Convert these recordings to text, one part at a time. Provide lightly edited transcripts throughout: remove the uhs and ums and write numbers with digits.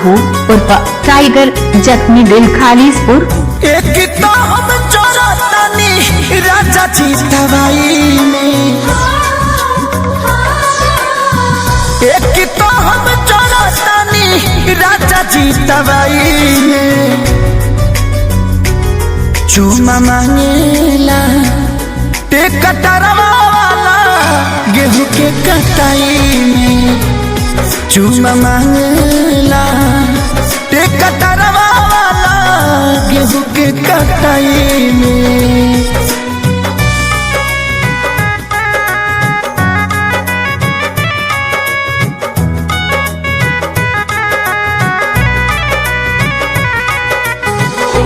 साहू उर्फ टाइगर जख्मी दिल खालिसपुर। एक तो हम चोरतानी राजा जी दवाई में, एक तो हम चोरतानी राजा जी दवाई में। चूमा मांगेला ते कटरवा वाला गेहूं के कटाई में। चूमा मांगेला ते कटरवा वाला गेहूं के कटाई में।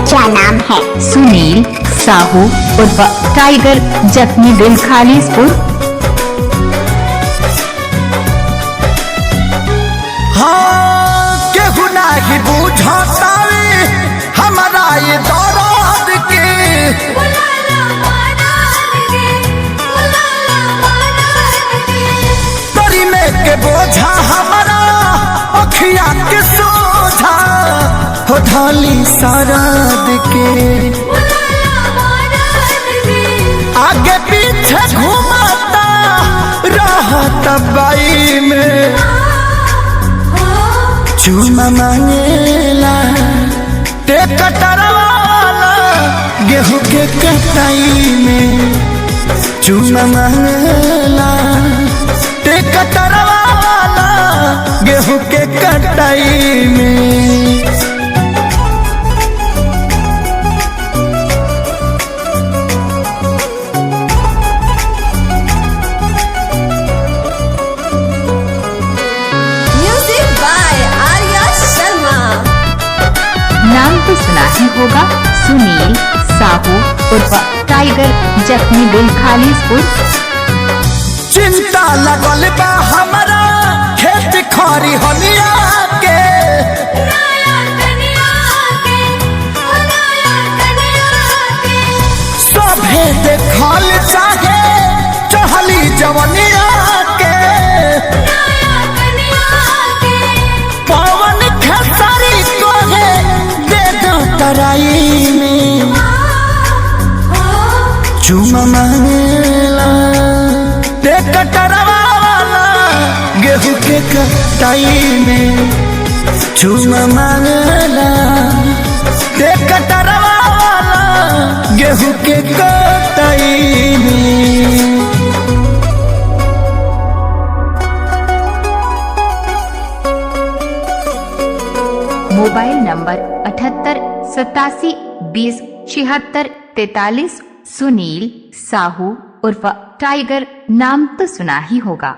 क्या नाम है? सुनील साहू उर्फ टाइगर जख्मी दिल खालिसपुर। हाँ केहू नहीं बुझातावे हमारा ये दौरान के, तरी में के बोझा हमारा अखिया के सोझा हो ढाली साराद के। आगे पीछे घुमाता रहता बाई में। चूमा मांगेला ते कटरवा वाला गेहूं के कटाई में। चूमा मांगेला ते कटरवा वाला गेहूं के कटाई में। नाम तो सुना ही होगा, सुनील साहू उर्फ टाइगर जख्मी दिल खालिसपुर। चिंता लगल बा हमारा खेत खारी हनिया के, सभे देखल चाहे चहली जवनिया के। पवन खेसारी को है दे दो तराई में। चूमा मांगेला ते कटरवा वाला गेहूं के कटाई में। चूमा मांगेला ते कटरवा वाला गेहूं के कटाई में। Mobile number 78 87 20 76 43। सुनील साहू उर्फ टाइगर नाम तो सुना ही होगा।